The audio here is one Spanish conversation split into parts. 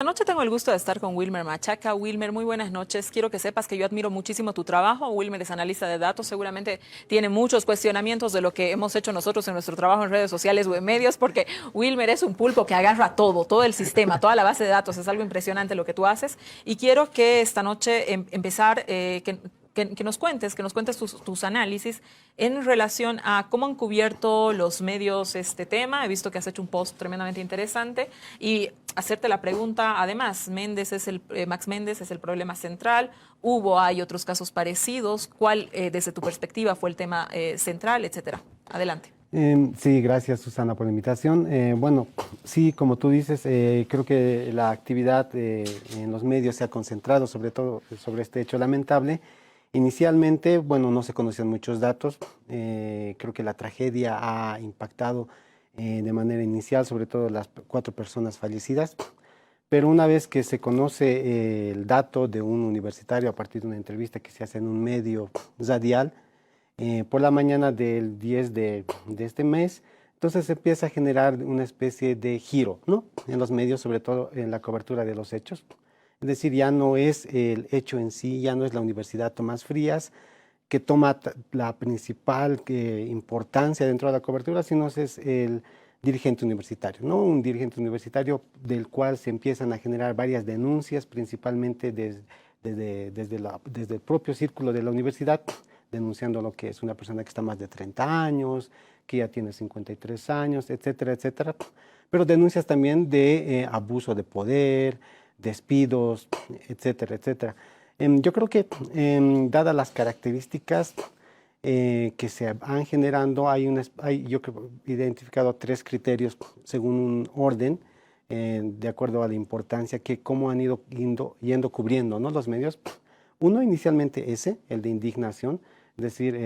Esta noche tengo el gusto de estar con Wilmer Machaca. Wilmer, muy buenas noches. Quiero que sepas que yo admiro muchísimo tu trabajo. Wilmer es analista de datos, seguramente tiene muchos cuestionamientos de lo que hemos hecho nosotros en nuestro trabajo en redes sociales o en medios, porque Wilmer es un pulpo que agarra todo, todo el sistema, toda la base de datos. Es algo impresionante lo que tú haces. Y quiero que esta noche empezar, que nos cuentes tus análisis en relación a cómo han cubierto los medios este tema. He visto que has hecho un post tremendamente interesante y hacerte la pregunta, además, Max Méndez es el problema central, hay otros casos parecidos, ¿cuál desde tu perspectiva fue el tema central, etcétera? Adelante. Sí, gracias Susana por la invitación. Bueno, sí, como tú dices, creo que la actividad en los medios se ha concentrado sobre todo sobre este hecho lamentable. Inicialmente, bueno, no se conocían muchos datos. Creo que la tragedia ha impactado de manera inicial, sobre todo las 4 personas fallecidas. Pero una vez que se conoce el dato de un universitario a partir de una entrevista que se hace en un medio radial, por la mañana del 10 de este mes, entonces se empieza a generar una especie de giro, ¿no? En los medios, sobre todo en la cobertura de los hechos. Es decir, ya no es el hecho en sí, ya no es la Universidad Tomás Frías que toma la principal importancia dentro de la cobertura, sino es el dirigente universitario, ¿no? Un dirigente universitario del cual se empiezan a generar varias denuncias, principalmente desde el propio círculo de la universidad, denunciando lo que es una persona que está más de 30 años, que ya tiene 53 años, etcétera, etcétera. Pero denuncias también de abuso de poder, despidos, etcétera, etcétera. Yo creo que, dadas las características que se van generando, yo creo, he identificado 3 criterios según un orden, de acuerdo a la importancia que cómo han yendo cubriendo, ¿no?, los medios. Uno, inicialmente el de indignación. Es decir,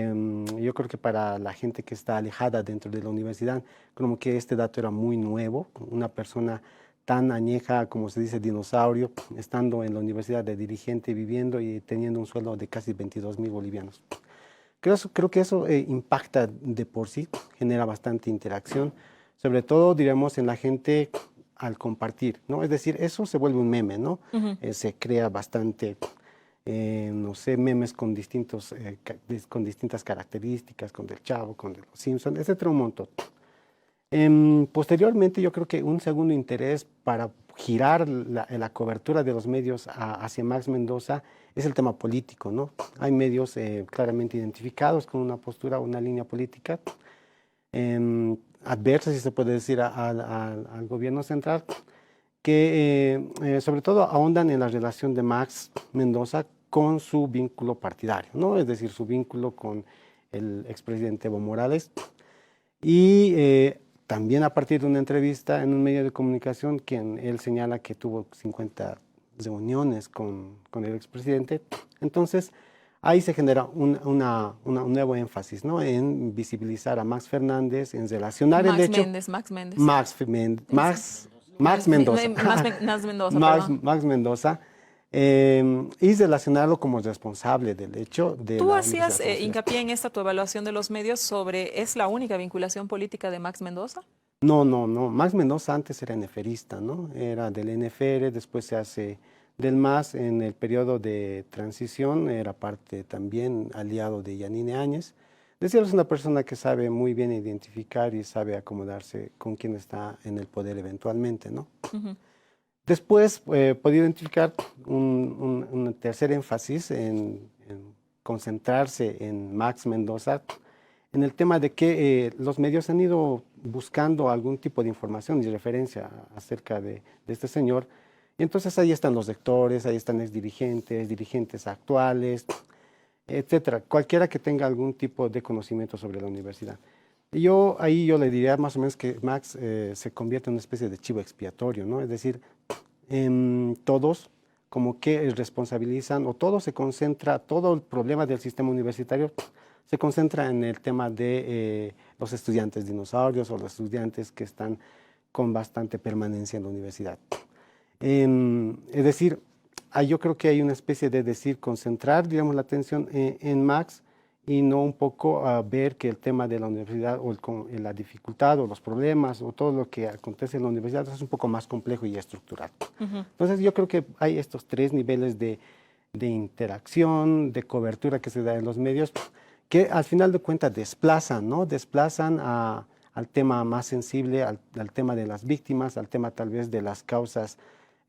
yo creo que para la gente que está alejada dentro de la universidad, como que este dato era muy nuevo. Una persona tan añeja, como se dice, dinosaurio, estando en la universidad de dirigente, viviendo y teniendo un sueldo de casi 22.000 bolivianos. Creo que eso impacta de por sí, genera bastante interacción, sobre todo, diremos, en la gente al compartir, ¿no? Es decir, eso se vuelve un meme, ¿no? Ujú. Se crea bastante, no sé, memes con distintas características, con del Chavo, con de los Simpsons, etcétera, un montón. Posteriormente, yo creo que un segundo interés para girar la cobertura de los medios hacia Max Mendoza es el tema político, ¿no? Hay medios claramente identificados con una postura, una línea política adversa, si se puede decir, al gobierno central, que sobre todo ahondan en la relación de Max Mendoza con su vínculo partidario, ¿no? Es decir, su vínculo con el expresidente Evo Morales. Y también a partir de una entrevista en un medio de comunicación, quien él señala que tuvo 50 reuniones con el expresidente. Entonces, ahí se genera un nuevo énfasis, ¿no?, en visibilizar a Max Fernández, en relacionar el hecho. Max Méndez. Max, Ese. Max Mendoza. Max Mendoza, perdón. Max Mendoza. Y relacionarlo como responsable del hecho de Tú la Universidad hacías de Tomás Frías. hincapié en esta tu evaluación de los medios sobre, ¿es la única vinculación política de Max Mendoza? No, no, no. Max Mendoza antes era NFRista, ¿no? Era del NFR, después se hace del MAS en el periodo de transición, era parte también aliado de Yanine Áñez. Es decir, es una persona que sabe muy bien identificar y sabe acomodarse con quien está en el poder eventualmente, ¿no? Ujú. Después puedo identificar un tercer énfasis en concentrarse en Max Mendoza, en el tema de que los medios han ido buscando algún tipo de información y referencia acerca de este señor. Y entonces ahí están los rectores, ahí están exdirigentes, dirigentes actuales, etcétera. Cualquiera que tenga algún tipo de conocimiento sobre la universidad. Yo le diría más o menos que Max se convierte en una especie de chivo expiatorio, ¿no? Es decir, todos como que responsabilizan o todo se concentra, todo el problema del sistema universitario se concentra en el tema de los estudiantes dinosaurios o los estudiantes que están con bastante permanencia en la universidad. Es decir, yo creo que hay una especie de concentrar, digamos, la atención en Max y no un poco a ver que el tema de la universidad o la dificultad o los problemas o todo lo que acontece en la universidad es un poco más complejo y estructural. Entonces yo creo que hay estos tres niveles de interacción, de cobertura que se da en los medios, que al final de cuentas desplazan, ¿no? Desplazan al tema más sensible, al tema de las víctimas, al tema tal vez de las causas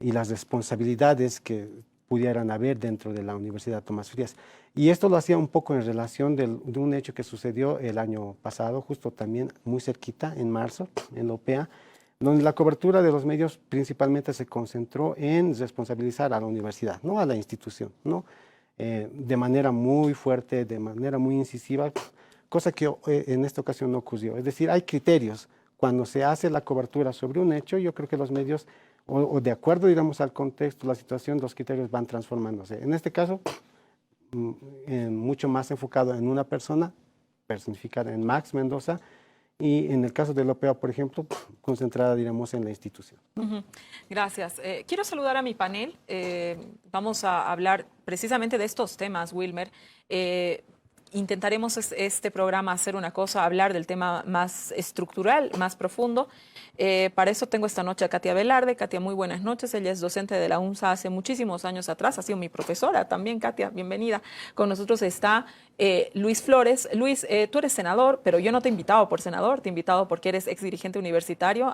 y las responsabilidades que pudieran haber dentro de la Universidad Tomás Frías. Y esto lo hacía un poco en relación de un hecho que sucedió el año pasado, justo también muy cerquita, en marzo, en la OPEA, donde la cobertura de los medios principalmente se concentró en responsabilizar a la universidad, no a la institución, ¿no? De manera muy fuerte, de manera muy incisiva, cosa que en esta ocasión no ocurrió. Es decir, hay criterios. Cuando se hace la cobertura sobre un hecho, yo creo que los medios, o de acuerdo, digamos, al contexto, la situación, los criterios van transformándose. En este caso, mucho más enfocado en una persona, personificada en Max Mendoza, y en el caso de la OPEA, por ejemplo, concentrada, digamos, en la institución. Gracias. Quiero saludar a mi panel. Vamos a hablar precisamente de estos temas, Wilmer. Intentaremos este programa hacer una cosa, hablar del tema más estructural, más profundo. Para eso tengo esta noche a Katia Velarde. Katia, muy buenas noches. Ella es docente de la UNSA hace muchísimos años atrás. Ha sido mi profesora también. Katia, bienvenida. Con nosotros está Luis Flores. Luis, tú eres senador, pero yo no te he invitado por senador, te he invitado porque eres ex dirigente universitario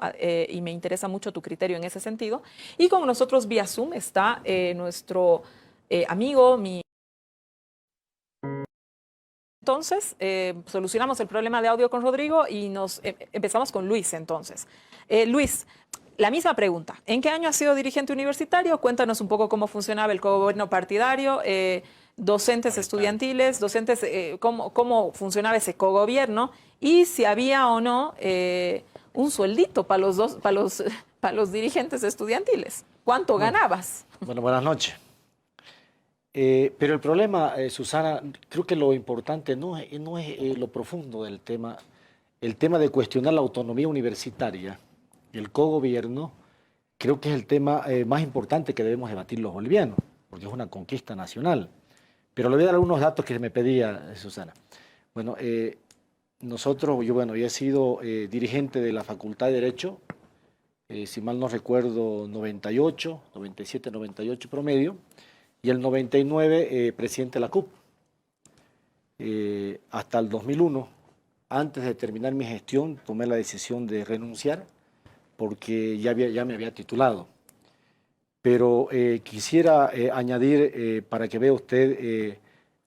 y me interesa mucho tu criterio en ese sentido. Y con nosotros vía Zoom está nuestro amigo, Entonces, solucionamos el problema de audio con Rodrigo y empezamos con Luis entonces. Luis, la misma pregunta. ¿En qué año has sido dirigente universitario? Cuéntanos un poco cómo funcionaba el cogobierno partidario, docentes estudiantiles, cómo funcionaba ese cogobierno y si había o no un sueldito para los dirigentes estudiantiles. ¿Cuánto ganabas? Bueno, buenas noches. Pero el problema, Susana, creo que lo importante no es lo profundo del tema. El tema de cuestionar la autonomía universitaria y el cogobierno, creo que es el tema más importante que debemos debatir los bolivianos, porque es una conquista nacional. Pero le voy a dar algunos datos que me pedía Susana. Bueno, yo he sido dirigente de la Facultad de Derecho, si mal no recuerdo, 98, 97, 98 promedio, y el 99 presidente de la CUP. Hasta el 2001, antes de terminar mi gestión, tomé la decisión de renunciar porque ya me había titulado. Pero quisiera añadir, para que vea usted,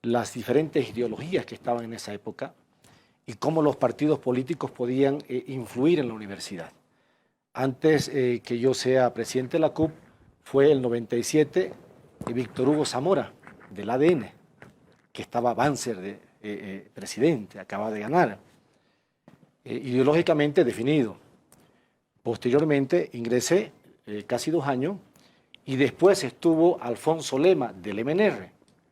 las diferentes ideologías que estaban en esa época y cómo los partidos políticos podían influir en la universidad. Antes que yo sea presidente de la CUP, fue el 97 Víctor Hugo Zamora, del ADN, que estaba Banzer de presidente, acaba de ganar, ideológicamente definido. Posteriormente ingresé casi 2 años y después estuvo Alfonso Lema del MNR,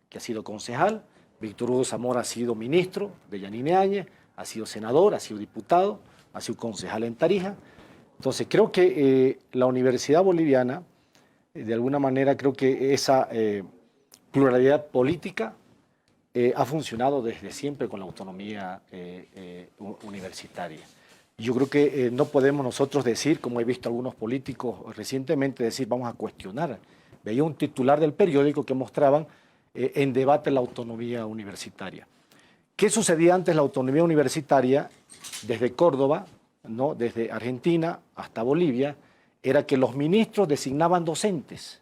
que ha sido concejal. Víctor Hugo Zamora ha sido ministro de Yanine Áñez, ha sido senador, ha sido diputado, ha sido concejal en Tarija. Entonces creo que la Universidad Boliviana, de alguna manera creo que esa pluralidad política ha funcionado desde siempre con la autonomía universitaria. Yo creo que no podemos nosotros decir, como he visto algunos políticos recientemente, decir vamos a cuestionar. Veía un titular del periódico que mostraban en debate la autonomía universitaria. ¿Qué sucedía antes la autonomía universitaria desde Córdoba, ¿no? Desde Argentina hasta Bolivia? Era que los ministros designaban docentes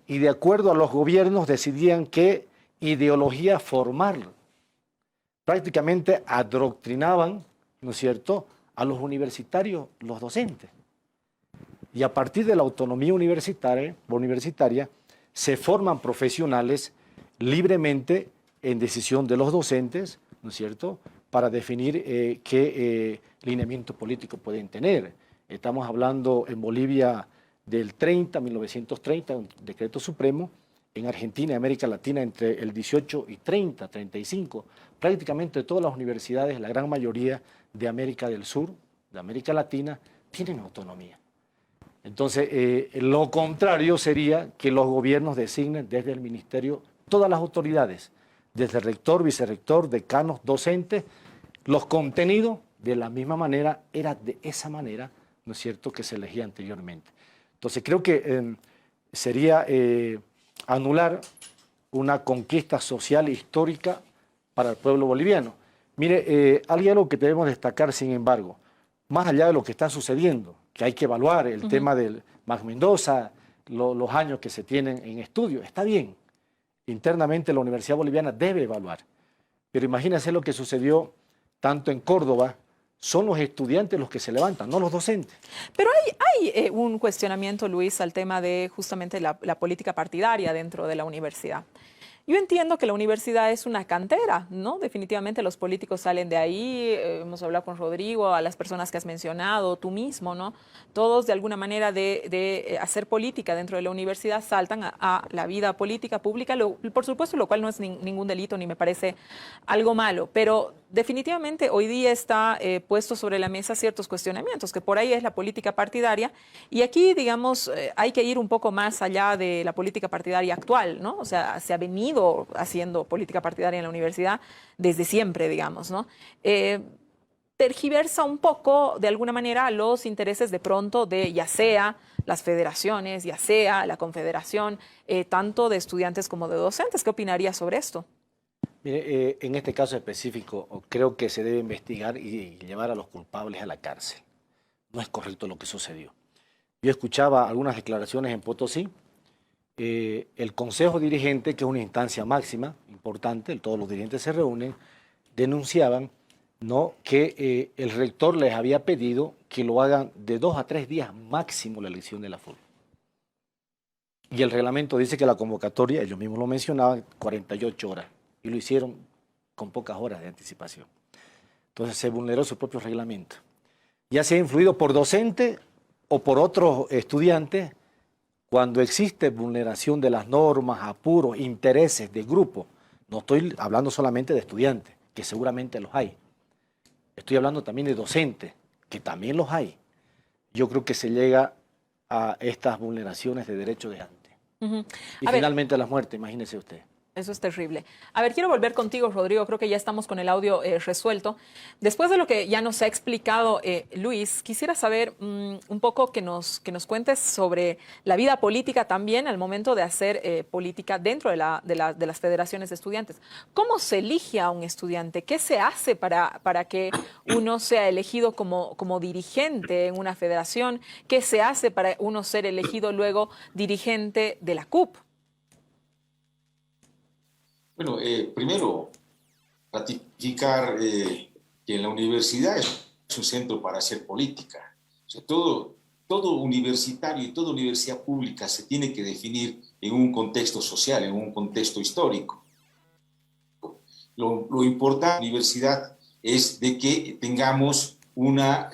y de acuerdo a los gobiernos decidían qué ideología formar. Prácticamente adoctrinaban, ¿no es cierto?, a los universitarios, los docentes. Y a partir de la autonomía universitaria se forman profesionales libremente en decisión de los docentes, ¿no es cierto?, para definir qué lineamiento político pueden tener. Estamos hablando en Bolivia del 1930, un decreto supremo. En Argentina y América Latina entre el 18 y 30, 35. Prácticamente todas las universidades, la gran mayoría de América del Sur, de América Latina, tienen autonomía. Entonces, lo contrario sería que los gobiernos designen desde el ministerio todas las autoridades, desde rector, vicerrector, decanos, docentes, los contenidos de la misma manera, era de esa manera, ¿no es cierto?, que se elegía anteriormente. Entonces creo que sería anular una conquista social histórica para el pueblo boliviano. Mire, hay algo que debemos destacar, sin embargo, más allá de lo que está sucediendo, que hay que evaluar el tema del Max Mendoza, los años que se tienen en estudio, está bien. Internamente la Universidad Boliviana debe evaluar. Pero imagínense lo que sucedió tanto en Córdoba, son los estudiantes los que se levantan, no los docentes. Pero hay un cuestionamiento, Luis, al tema de justamente la política partidaria dentro de la universidad. Yo entiendo que la universidad es una cantera, ¿no? Definitivamente los políticos salen de ahí, hemos hablado con Rodrigo, a las personas que has mencionado, tú mismo, ¿no? Todos de alguna manera de hacer política dentro de la universidad saltan a la vida política pública, por supuesto, lo cual no es ningún delito ni me parece algo malo, pero definitivamente hoy día está puesto sobre la mesa ciertos cuestionamientos, que por ahí es la política partidaria, y aquí, digamos, hay que ir un poco más allá de la política partidaria actual, ¿no? O sea, se ha venido haciendo política partidaria en la universidad desde siempre, digamos, ¿no? Tergiversa un poco, de alguna manera, los intereses de pronto de ya sea las federaciones, ya sea la confederación, tanto de estudiantes como de docentes. ¿Qué opinarías sobre esto? Mire, en este caso específico, creo que se debe investigar y llevar a los culpables a la cárcel. No es correcto lo que sucedió. Yo escuchaba algunas declaraciones en Potosí. El Consejo Dirigente, que es una instancia máxima, importante, todos los dirigentes se reúnen, denunciaban, ¿no?, que el rector les había pedido que lo hagan de 2 a 3 días máximo la elección de la FUL. Y el reglamento dice que la convocatoria, ellos mismos lo mencionaban, 48 horas. Y lo hicieron con pocas horas de anticipación. Entonces se vulneró su propio reglamento. Ya sea influido por docentes o por otros estudiantes, cuando existe vulneración de las normas, apuros, intereses de grupo, no estoy hablando solamente de estudiantes, que seguramente los hay. Estoy hablando también de docentes, que también los hay. Yo creo que se llega a estas vulneraciones de derechos de antes. Y finalmente la muerte, imagínese usted. Eso es terrible. A ver, quiero volver contigo, Rodrigo. Creo que ya estamos con el audio resuelto. Después de lo que ya nos ha explicado Luis, quisiera saber un poco que nos cuentes sobre la vida política también al momento de hacer política dentro de las federaciones de estudiantes. ¿Cómo se elige a un estudiante? ¿Qué se hace para que uno sea elegido como dirigente en una federación? ¿Qué se hace para uno ser elegido luego dirigente de la CUP? Bueno, primero, ratificar que la universidad es un centro para hacer política. O sea, todo universitario y toda universidad pública se tiene que definir en un contexto social, en un contexto histórico. Lo importante de la universidad es de que tengamos una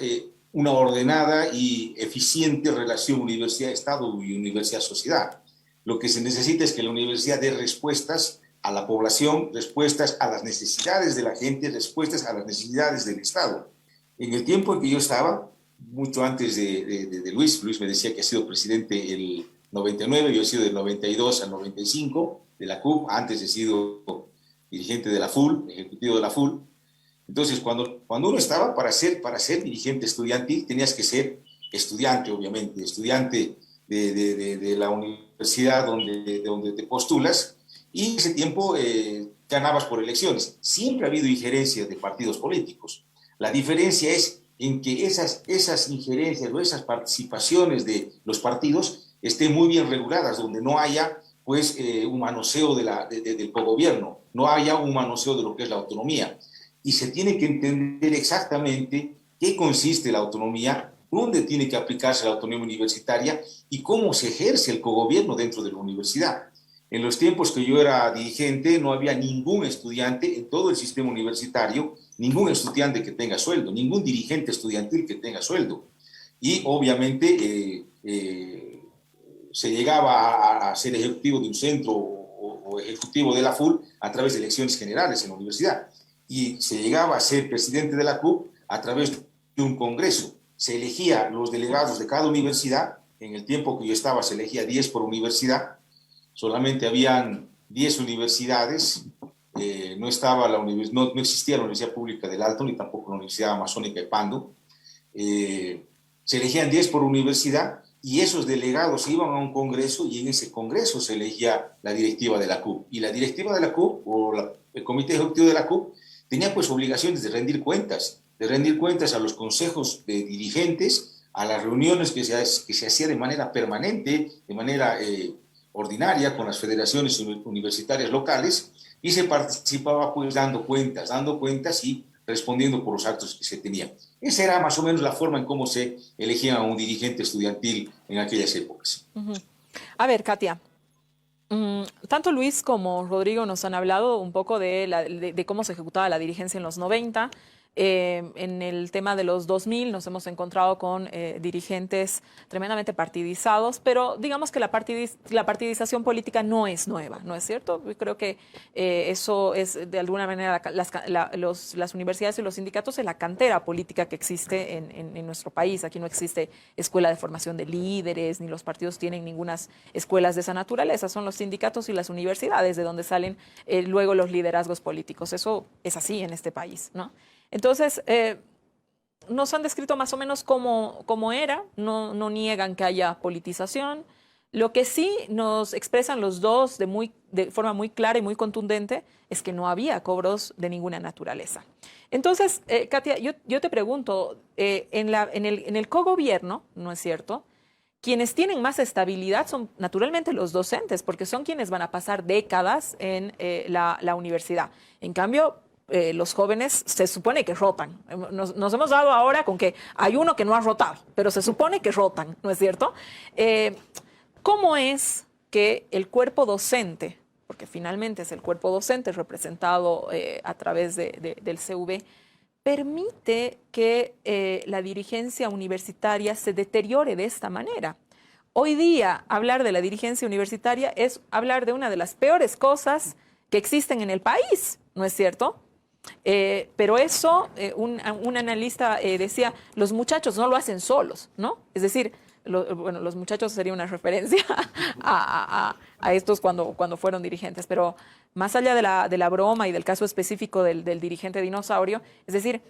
ordenada y eficiente relación universidad-Estado y universidad-sociedad. Lo que se necesita es que la universidad dé respuestas a la población, respuestas a las necesidades de la gente, respuestas a las necesidades del Estado. En el tiempo en que yo estaba, mucho antes de Luis me decía que ha sido presidente el 99, yo he sido del 92 al 95 de la CUP, antes he sido dirigente de la FUL, ejecutivo de la FUL. Entonces, cuando uno estaba para ser dirigente estudiantil, tenías que ser estudiante, obviamente, estudiante de la universidad donde te postulas, y en ese tiempo ganabas por elecciones. Siempre ha habido injerencias de partidos políticos. La diferencia es en que esas injerencias o esas participaciones de los partidos estén muy bien reguladas, donde no haya pues, un manoseo del cogobierno, no haya un manoseo de lo que es la autonomía. Y se tiene que entender exactamente qué consiste la autonomía, dónde tiene que aplicarse la autonomía universitaria y cómo se ejerce el cogobierno dentro de la universidad. En los tiempos que yo era dirigente no había ningún estudiante en todo el sistema universitario, ningún estudiante que tenga sueldo, ningún dirigente estudiantil que tenga sueldo. Y obviamente se llegaba a ser ejecutivo de un centro o ejecutivo de la FUL a través de elecciones generales en la universidad. Y se llegaba a ser presidente de la CUP a través de un congreso. Se elegía los delegados de cada universidad. En el tiempo que yo estaba se elegía 10 por universidad. Solamente habían 10 universidades no existía la Universidad Pública del Alto, ni tampoco la Universidad Amazónica de Pando. Se elegían 10 por universidad y esos delegados iban a un congreso y en ese congreso se elegía la directiva de la CUP. Y la directiva de la CUP o el comité ejecutivo de la CUP tenía pues obligaciones de rendir cuentas a los consejos de dirigentes, a las reuniones que se hacía de manera permanente, de manera ordinaria con las federaciones universitarias locales, y se participaba pues dando cuentas y respondiendo por los actos que se tenían. Esa era más o menos la forma en cómo se elegía a un dirigente estudiantil en aquellas épocas. A ver, Katia, tanto Luis como Rodrigo nos han hablado un poco de cómo se ejecutaba la dirigencia en los 90. En el tema de los 2000 nos hemos encontrado con dirigentes tremendamente partidizados, pero digamos que la partidización política no es nueva, ¿no es cierto? Yo creo que eso es de alguna manera las universidades y los sindicatos es la cantera política que existe en nuestro país. Aquí no existe escuela de formación de líderes, ni los partidos tienen ninguna escuelas de esa naturaleza. Son los sindicatos y las universidades de donde salen luego los liderazgos políticos. Eso es así en este país, ¿no? Entonces, nos han descrito más o menos cómo era, no niegan que haya politización. Lo que sí nos expresan los dos de forma muy clara y muy contundente es que no había cobros de ninguna naturaleza. Entonces, Katia, yo te pregunto, en el cogobierno, ¿no es cierto?, quienes tienen más estabilidad son naturalmente los docentes, porque son quienes van a pasar décadas en la universidad. En cambio, los jóvenes se supone que rotan. Nos hemos dado ahora con que hay uno que no ha rotado, pero se supone que rotan, ¿no es cierto? ¿Cómo es que el cuerpo docente, porque finalmente es el cuerpo docente representado a través del CV, permite que la dirigencia universitaria se deteriore de esta manera? Hoy día hablar de la dirigencia universitaria es hablar de una de las peores cosas que existen en el país, ¿no es cierto? Pero eso, un analista decía, los muchachos no lo hacen solos, ¿no? Es decir, los muchachos sería una referencia a estos cuando fueron dirigentes, pero más allá de la broma y del caso específico del dirigente dinosaurio, es decir,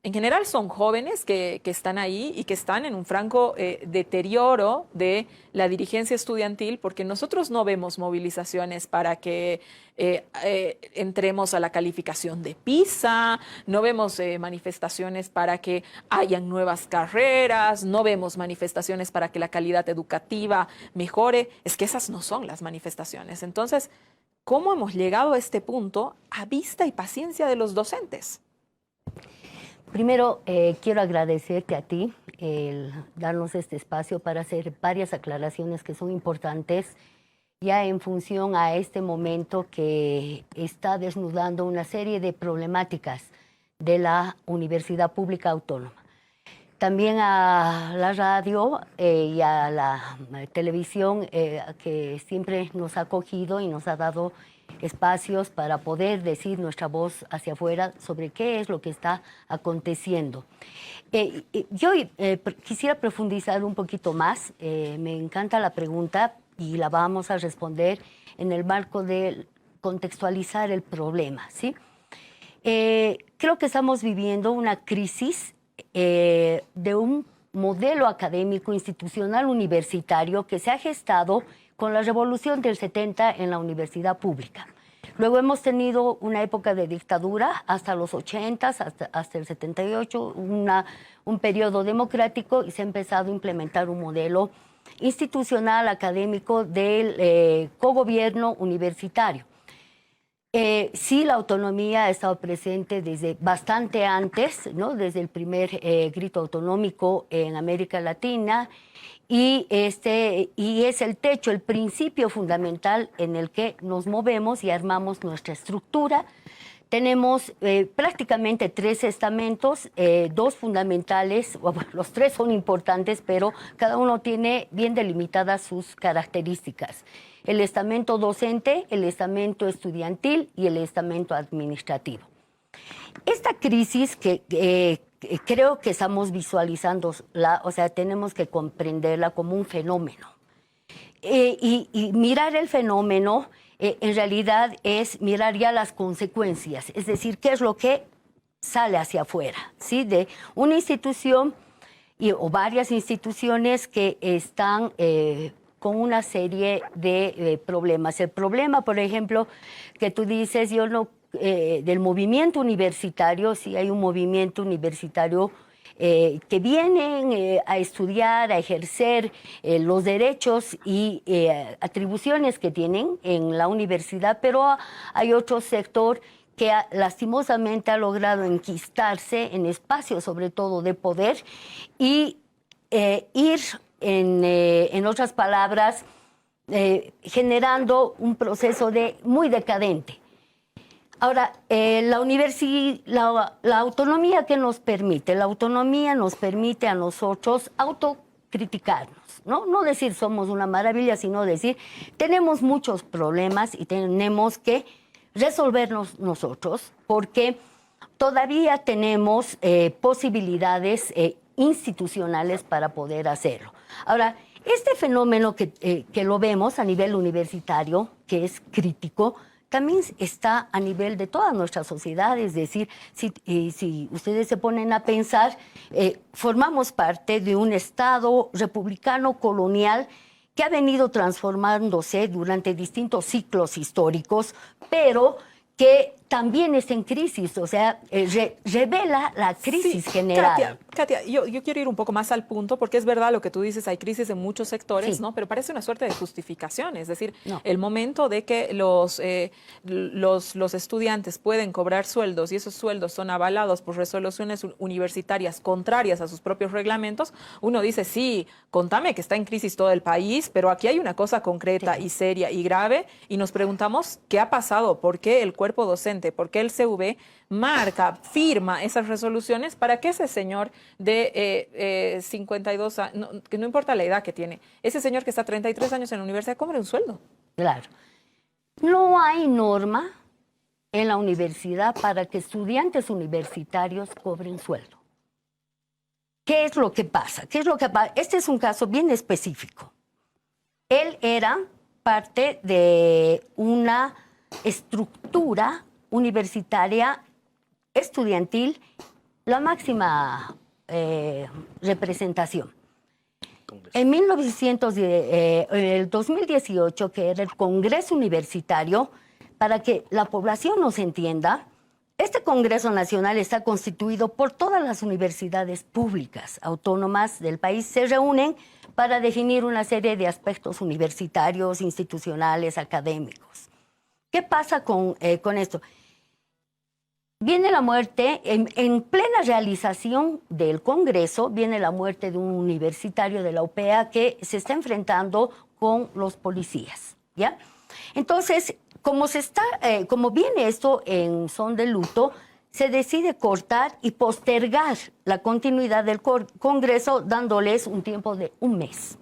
en general son jóvenes que están ahí y que están en un franco deterioro de la dirigencia estudiantil, porque nosotros no vemos movilizaciones para que entremos a la calificación de PISA, no vemos manifestaciones para que hayan nuevas carreras, no vemos manifestaciones para que la calidad educativa mejore. Es que esas no son las manifestaciones. Entonces, ¿cómo hemos llegado a este punto a vista y paciencia de los docentes? Primero, quiero agradecerte a ti el darnos este espacio para hacer varias aclaraciones que son importantes ya en función a este momento que está desnudando una serie de problemáticas de la Universidad Pública Autónoma. También a la radio y a la televisión que siempre nos ha acogido y nos ha dado espacios para poder decir nuestra voz hacia afuera sobre qué es lo que está aconteciendo. Yo quisiera profundizar un poquito más. Me encanta la pregunta y la vamos a responder en el marco de contextualizar el problema, ¿sí? Creo que estamos viviendo una crisis de un modelo académico institucional universitario que se ha gestado con la revolución del 70 en la universidad pública. Luego hemos tenido una época de dictadura hasta los 80, hasta el 78, un periodo democrático, y se ha empezado a implementar un modelo institucional académico del cogobierno universitario. Sí, la autonomía ha estado presente desde bastante antes, ¿no? Desde el primer grito autonómico en América Latina, y es el techo, el principio fundamental en el que nos movemos y armamos nuestra estructura. Tenemos prácticamente 3 estamentos, 2 fundamentales, bueno, los 3 son importantes, pero cada uno tiene bien delimitadas sus características. El estamento docente, el estamento estudiantil y el estamento administrativo. Esta crisis que creo que estamos visualizando, o sea, tenemos que comprenderla como un fenómeno. Y mirar el fenómeno en realidad es mirar ya las consecuencias, es decir, qué es lo que sale hacia afuera, ¿sí? De una institución o varias instituciones que están con una serie de problemas. El problema, por ejemplo, que tú dices, yo no, del movimiento universitario, sí hay un movimiento universitario que vienen a estudiar, a ejercer los derechos y atribuciones que tienen en la universidad, pero hay otro sector que lastimosamente ha logrado enquistarse en espacios, sobre todo de poder, y ir, en otras palabras, generando un proceso muy decadente. Ahora, la autonomía que nos permite, la autonomía nos permite a nosotros autocriticarnos, ¿no? No decir somos una maravilla, sino decir tenemos muchos problemas y tenemos que resolvernos nosotros, porque todavía tenemos posibilidades institucionales para poder hacerlo. Ahora, este fenómeno que lo vemos a nivel universitario, que es crítico, también está a nivel de toda nuestra sociedad. Es decir, si ustedes se ponen a pensar, formamos parte de un Estado republicano colonial que ha venido transformándose durante distintos ciclos históricos, pero que también está en crisis, o sea, revela la crisis general. Katia, yo quiero ir un poco más al punto, porque es verdad lo que tú dices, hay crisis en muchos sectores, Sí. ¿no? Pero parece una suerte de justificación, es decir, No. el momento de que los estudiantes pueden cobrar sueldos y esos sueldos son avalados por resoluciones universitarias contrarias a sus propios reglamentos, uno dice, sí, contame que está en crisis todo el país, pero aquí hay una cosa concreta y seria y grave, y nos preguntamos qué ha pasado, por qué el cuerpo docente, por qué el CV firma esas resoluciones para que ese señor de 52 años, que no importa la edad que tiene, ese señor que está 33 años en la universidad, cobre un sueldo. Claro. No hay norma en la universidad para que estudiantes universitarios cobren sueldo. ¿Qué es lo que pasa? Este es un caso bien específico. Él era parte de una estructura universitaria estudiantil, la máxima representación. En el 2018, que era el Congreso Universitario, para que la población nos entienda, este Congreso Nacional está constituido por todas las universidades públicas autónomas del país. Se reúnen para definir una serie de aspectos universitarios, institucionales, académicos. ¿Qué pasa con esto? Viene la muerte, en plena realización del Congreso, viene la muerte de un universitario de la UPEA que se está enfrentando con los policías, ¿ya? Entonces, como viene esto en son de luto, se decide cortar y postergar la continuidad del Congreso, dándoles un tiempo de un mes.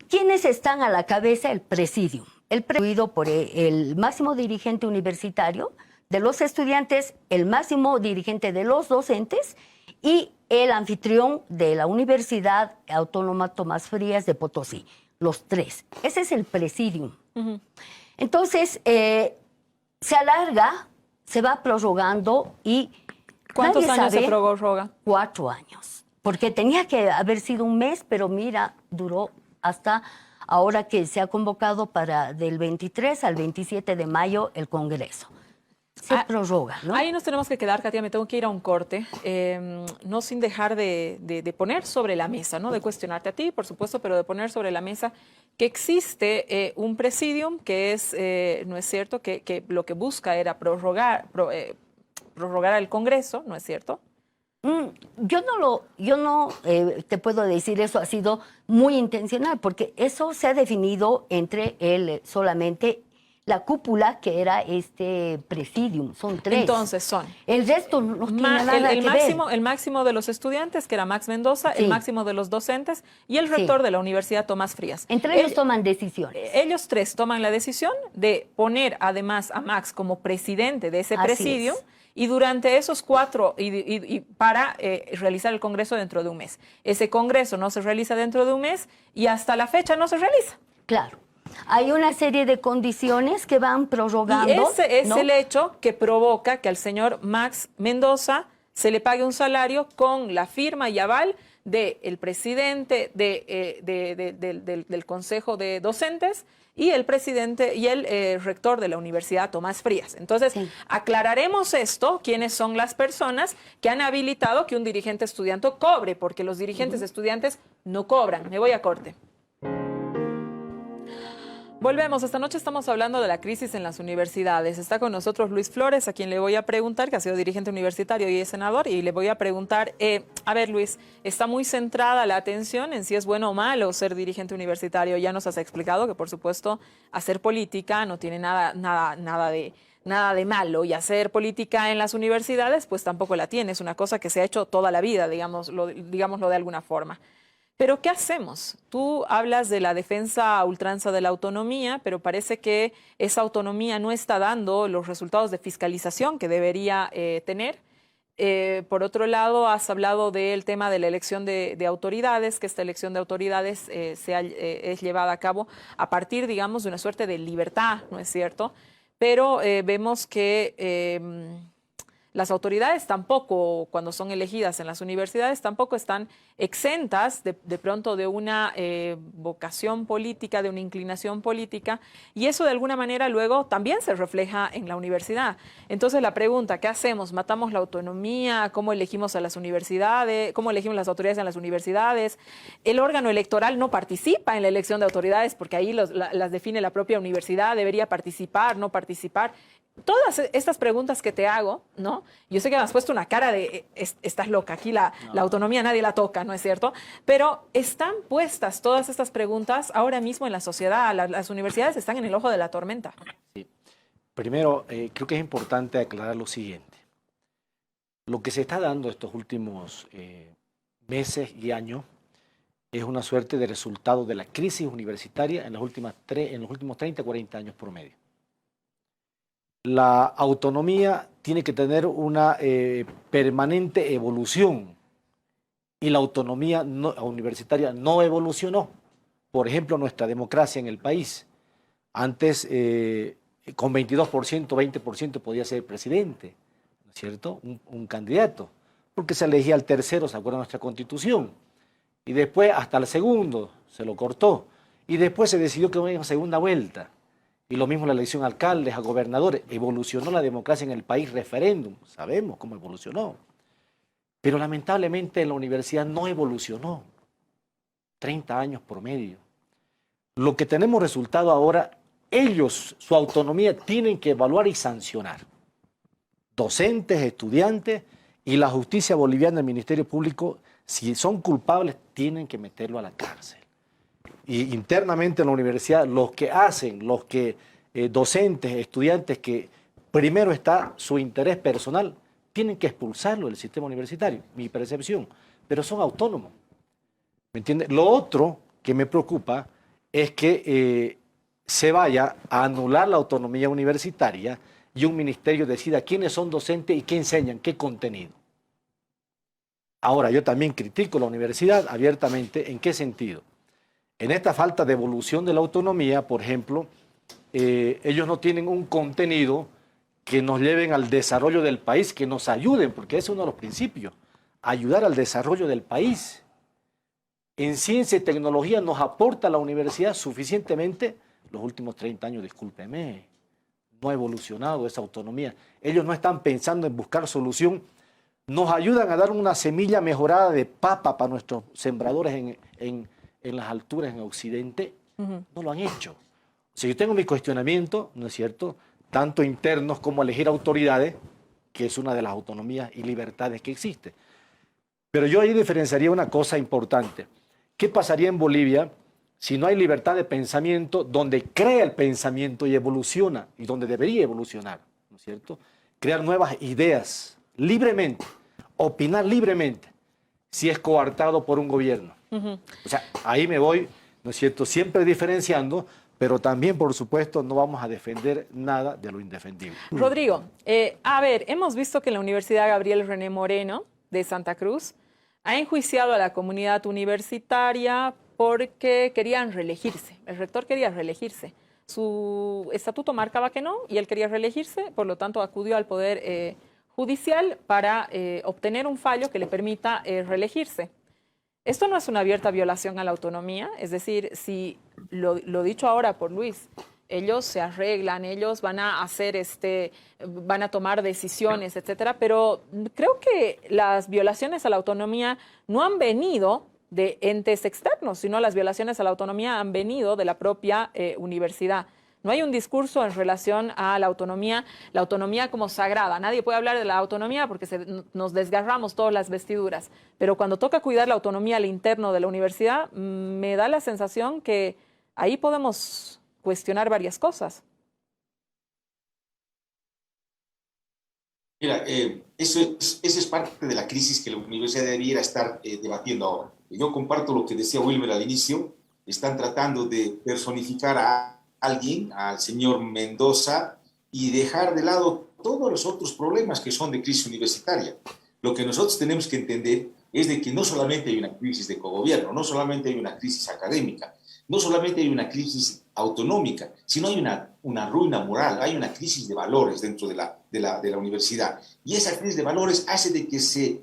¿Quiénes están a la cabeza? El Presidium. El presidido por el máximo dirigente universitario de los estudiantes, el máximo dirigente de los docentes y el anfitrión de la Universidad Autónoma Tomás Frías de Potosí. Los tres. Ese es el Presidium. Entonces, se alarga, se va prorrogando y ¿Cuántos nadie años se sabe. prorroga? 4 años. Porque tenía que haber sido un mes, pero mira, duró hasta ahora que se ha convocado del 23 al 27 de mayo el Congreso. Se prorroga, ¿no? Ahí nos tenemos que quedar, Katia, me tengo que ir a un corte, no sin dejar de poner sobre la mesa, ¿no? De cuestionarte a ti, por supuesto, pero de poner sobre la mesa que existe un presidium que es, ¿no es cierto?, que lo que busca era prorrogar al Congreso, ¿no es cierto? Yo no te puedo decir eso ha sido muy intencional, porque eso se ha definido entre solamente la cúpula, que era este presidium, son 3. Entonces son el resto no tiene nada que ver. El máximo de los estudiantes, que era Max Mendoza, Sí. el máximo de los docentes y el rector de la Universidad Tomás Frías. Entre ellos toman decisiones. Ellos tres toman la decisión de poner además a Max como presidente de ese Así presidium. es. Y durante esos 4, para realizar el Congreso dentro de un mes. Ese Congreso no se realiza dentro de un mes y hasta la fecha no se realiza. Claro. hay una serie de condiciones que van prorrogando. Y ese es ¿no? el hecho que provoca que al señor Max Mendoza se le pague un salario con la firma y aval del presidente del Consejo de Docentes y el presidente y el rector de la Universidad, Tomás Frías. Entonces, Sí. aclararemos esto, quiénes son las personas que han habilitado que un dirigente estudiante cobre, porque los dirigentes estudiantes no cobran. Me voy a corte. Volvemos. Esta noche estamos hablando de la crisis en las universidades. Está con nosotros Luis Flores, a quien le voy a preguntar, que ha sido dirigente universitario y es senador, y le voy a preguntar, a ver, Luis, está muy centrada la atención en si es bueno o malo ser dirigente universitario. Ya nos has explicado que, por supuesto, hacer política no tiene nada de malo, y hacer política en las universidades, pues tampoco la tiene. Es una cosa que se ha hecho toda la vida, digámoslo de alguna forma. Pero ¿qué hacemos? Tú hablas de la defensa a ultranza de la autonomía, pero parece que esa autonomía no está dando los resultados de fiscalización que debería tener. Por otro lado, has hablado del tema de la elección de autoridades, que esta elección de autoridades es llevada a cabo a partir, digamos, de una suerte de libertad, ¿no es cierto? Pero vemos que las autoridades tampoco, cuando son elegidas en las universidades, tampoco están exentas de pronto de una vocación política, de una inclinación política, y eso de alguna manera luego también se refleja en la universidad. Entonces la pregunta, ¿qué hacemos? ¿Matamos la autonomía? ¿Cómo elegimos a las universidades? ¿Cómo elegimos las autoridades en las universidades? El órgano electoral no participa en la elección de autoridades porque ahí las define la propia universidad, debería participar, no participar. Todas estas preguntas que te hago, ¿no? Yo sé que me has puesto una cara de estás loca, aquí la autonomía nadie la toca, ¿no es cierto? Pero están puestas todas estas preguntas ahora mismo en la sociedad. Las universidades están en el ojo de la tormenta. Sí. Primero, creo que es importante aclarar lo siguiente. Lo que se está dando estos últimos meses y años es una suerte de resultado de la crisis universitaria en los últimos 30, 40 años promedio. La autonomía tiene que tener una permanente evolución y la autonomía universitaria no evolucionó. Por ejemplo, nuestra democracia en el país. Antes, con 22%, 20% podía ser presidente, ¿no es cierto? Un candidato, porque se elegía al tercero, ¿se acuerda de nuestra Constitución? Y después hasta el segundo se lo cortó. Y después se decidió que hubiera una segunda vuelta. Y lo mismo la elección a alcaldes, a gobernadores. Evolucionó la democracia en el país, referéndum. Sabemos cómo evolucionó. Pero lamentablemente en la universidad no evolucionó. 30 años promedio. Lo que tenemos resultado ahora, ellos, su autonomía, tienen que evaluar y sancionar. Docentes, estudiantes y la justicia boliviana, el Ministerio Público, si son culpables, tienen que meterlo a la cárcel. Y internamente en la universidad, docentes, estudiantes que primero está su interés personal, tienen que expulsarlo del sistema universitario, mi percepción, pero son autónomos. ¿Me entiendes? Lo otro que me preocupa es que se vaya a anular la autonomía universitaria y un ministerio decida quiénes son docentes y qué enseñan, qué contenido. Ahora, yo también critico la universidad abiertamente. ¿En qué sentido? En esta falta de evolución de la autonomía, por ejemplo, ellos no tienen un contenido que nos lleven al desarrollo del país, que nos ayuden, porque ese es uno de los principios, ayudar al desarrollo del país. En ciencia y tecnología nos aporta la universidad suficientemente los últimos 30 años, discúlpeme, no ha evolucionado esa autonomía. Ellos no están pensando en buscar solución, nos ayudan a dar una semilla mejorada de papa para nuestros sembradores en las alturas en Occidente, no lo han hecho. O sea, yo tengo mi cuestionamiento, ¿no es cierto?, tanto internos como elegir autoridades, que es una de las autonomías y libertades que existe. Pero yo ahí diferenciaría una cosa importante. ¿Qué pasaría en Bolivia si no hay libertad de pensamiento, donde crea el pensamiento y evoluciona, y donde debería evolucionar, ¿no es cierto? Crear nuevas ideas libremente, opinar libremente, si es coartado por un gobierno. O sea, ahí me voy, ¿no es cierto?, siempre diferenciando, pero también, por supuesto, no vamos a defender nada de lo indefendible. Rodrigo, a ver, hemos visto que la Universidad Gabriel René Moreno de Santa Cruz ha enjuiciado a la comunidad universitaria porque querían reelegirse. El rector quería reelegirse. Su estatuto marcaba que no y él quería reelegirse, por lo tanto acudió al Poder Judicial para obtener un fallo que le permita reelegirse. Esto no es una abierta violación a la autonomía, es decir, si lo dicho ahora por Luis, ellos se arreglan, ellos van a hacer van a tomar decisiones, etcétera, pero creo que las violaciones a la autonomía no han venido de entes externos, sino las violaciones a la autonomía han venido de la propia universidad. No hay un discurso en relación a la autonomía como sagrada. Nadie puede hablar de la autonomía porque nos desgarramos todas las vestiduras. Pero cuando toca cuidar la autonomía al interno de la universidad, me da la sensación que ahí podemos cuestionar varias cosas. Mira, eso es parte de la crisis que la universidad debiera estar debatiendo ahora. Yo comparto lo que decía Wilmer al inicio. Están tratando de personificar a alguien, al señor Mendoza, y dejar de lado todos los otros problemas que son de crisis universitaria. Lo que nosotros tenemos que entender es de que no solamente hay una crisis de cogobierno, no solamente hay una crisis académica, no solamente hay una crisis autonómica, sino hay una ruina moral, hay una crisis de valores dentro de la universidad. Y esa crisis de valores hace de que se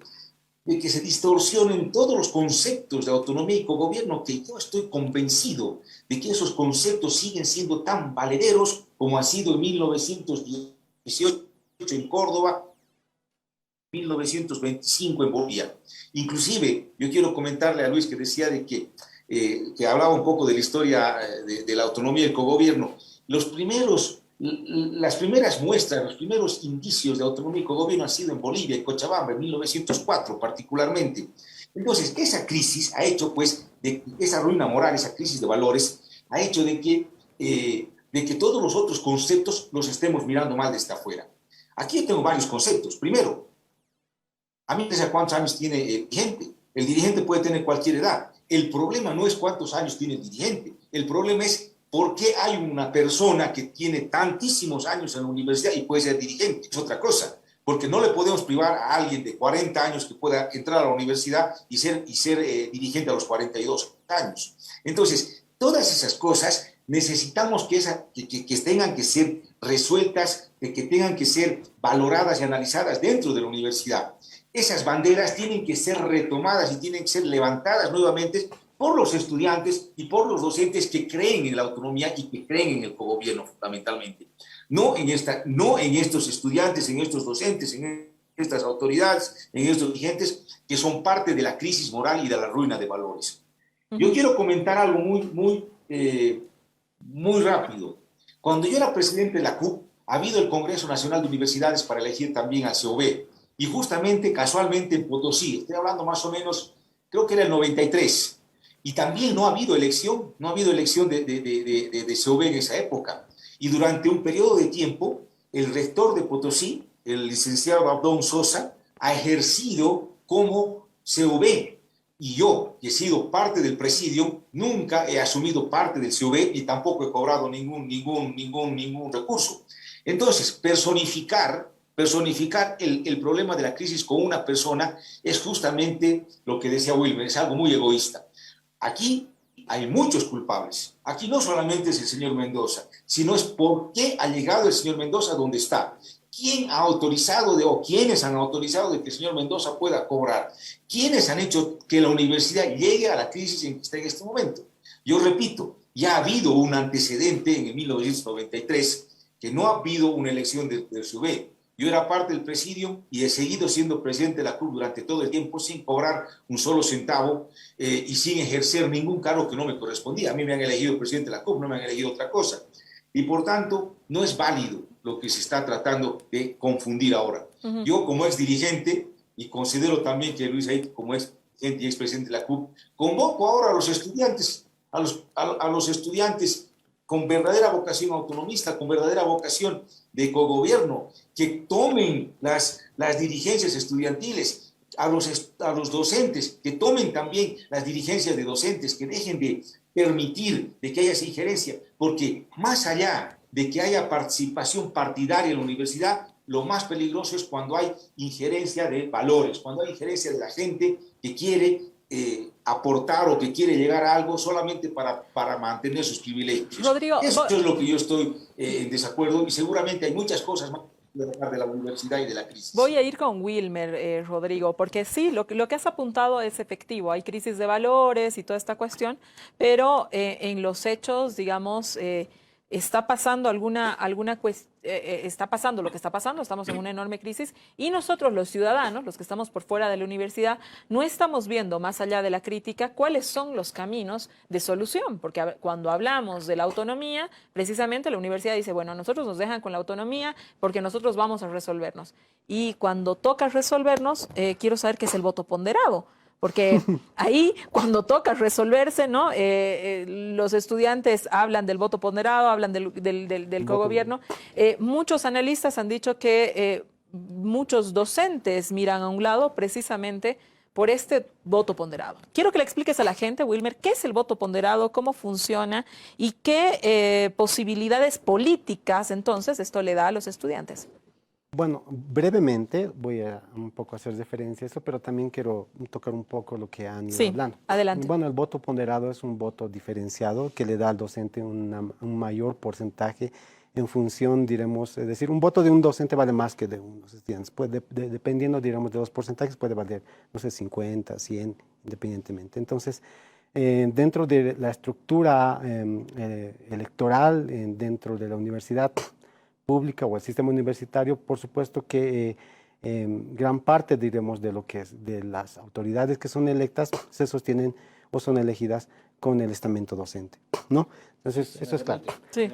distorsionen todos los conceptos de autonomía y cogobierno, que yo estoy convencido de que esos conceptos siguen siendo tan valederos como ha sido en 1918 en Córdoba, 1925 en Bolivia. Inclusive, yo quiero comentarle a Luis que decía de que hablaba un poco de la historia de la autonomía y el cogobierno. Las primeras muestras, los primeros indicios de autonomía y cogobierno han sido en Bolivia, en Cochabamba, en 1904 particularmente. Entonces, esa crisis ha hecho, pues, esa ruina moral, esa crisis de valores, ha hecho de que todos los otros conceptos los estemos mirando mal desde afuera. Aquí yo tengo varios conceptos. Primero, a mí no sé cuántos años tiene el dirigente. El dirigente puede tener cualquier edad. El problema no es cuántos años tiene el dirigente. El problema es por qué hay una persona que tiene tantísimos años en la universidad y puede ser dirigente. Es otra cosa. Porque no le podemos privar a alguien de 40 años que pueda entrar a la universidad y ser dirigente a los 42 años. Entonces, todas esas cosas necesitamos que tengan que ser resueltas, que tengan que ser valoradas y analizadas dentro de la universidad. Esas banderas tienen que ser retomadas y tienen que ser levantadas nuevamente por los estudiantes y por los docentes que creen en la autonomía y que creen en el cogobierno fundamentalmente. No en estos estudiantes, en estos docentes, en estas autoridades, en estos dirigentes que son parte de la crisis moral y de la ruina de valores. Yo quiero comentar algo muy rápido. Cuando yo era presidente de la CUP, ha habido el Congreso Nacional de Universidades para elegir también al COB. Y justamente, casualmente, en Potosí, estoy hablando más o menos, creo que era el 93, y también no ha habido elección de COB en esa época. Y durante un periodo de tiempo, el rector de Potosí, el licenciado Abdón Sosa, ha ejercido como COB. Y yo, que he sido parte del presidio, nunca he asumido parte del COB y tampoco he cobrado ningún recurso. Entonces, personificar el problema de la crisis con una persona es justamente lo que decía Wilmer, es algo muy egoísta. Aquí hay muchos culpables. Aquí no solamente es el señor Mendoza, sino es por qué ha llegado el señor Mendoza donde está. ¿Quién ha autorizado o quiénes han autorizado de que el señor Mendoza pueda cobrar? ¿Quiénes han hecho que la universidad llegue a la crisis en que está en este momento? Yo repito, ya ha habido un antecedente en el 1993 que no ha habido una elección del COB. Yo era parte del presidio y he seguido siendo presidente de la CUP durante todo el tiempo sin cobrar un solo centavo y sin ejercer ningún cargo que no me correspondía. A mí me han elegido presidente de la CUP, no me han elegido otra cosa. Y por tanto, no es válido lo que se está tratando de confundir ahora. Yo, como ex dirigente, y considero también que Luis ahí, como ex dirigente y expresidente de la CUP, convoco ahora a los estudiantes, a los estudiantes con verdadera vocación autonomista, con verdadera vocación de cogobierno, que tomen las dirigencias estudiantiles, a los docentes, que tomen también las dirigencias de docentes, que dejen de permitir de que haya esa injerencia, porque más allá de que haya participación partidaria en la universidad, lo más peligroso es cuando hay injerencia de valores, cuando hay injerencia de la gente que quiere aportar o que quiere llegar a algo solamente para mantener sus privilegios. Rodrigo, Eso es lo que yo estoy en desacuerdo, y seguramente hay muchas cosas más de la universidad y de la crisis. voy a ir con Wilmer, Rodrigo, porque sí, lo que has apuntado es efectivo. Hay crisis de valores y toda esta cuestión, pero en los hechos, digamos, está pasando está pasando lo que está pasando, estamos en una enorme crisis y nosotros los ciudadanos, los que estamos por fuera de la universidad, no estamos viendo más allá de la crítica cuáles son los caminos de solución, porque cuando hablamos de la autonomía, precisamente la universidad dice, bueno, nosotros nos dejan con la autonomía porque nosotros vamos a resolvernos. Y cuando toca resolvernos, quiero saber qué es el voto ponderado. Porque ahí, cuando toca resolverse, ¿no? Los estudiantes hablan del voto ponderado, hablan del cogobierno. Muchos analistas han dicho que muchos docentes miran a un lado precisamente por este voto ponderado. Quiero que le expliques a la gente, Wilmer, qué es el voto ponderado, cómo funciona y qué posibilidades políticas, entonces, esto le da a los estudiantes. Bueno, brevemente voy a un poco hacer referencia a eso, pero también quiero tocar un poco lo que han ido hablando. Adelante. Bueno, el voto ponderado es un voto diferenciado que le da al docente un mayor porcentaje en función, diremos, es decir, un voto de un docente vale más que de unos estudiantes. Dependiendo, diremos, de los porcentajes, puede valer, no sé, 50, 100, independientemente. Entonces, dentro de la estructura electoral, dentro de la universidad pública o el sistema universitario, por supuesto que gran parte, diremos, de lo que es de las autoridades que son electas se sostienen o son elegidas con el estamento docente, ¿no? Entonces, eso es claro. Sí.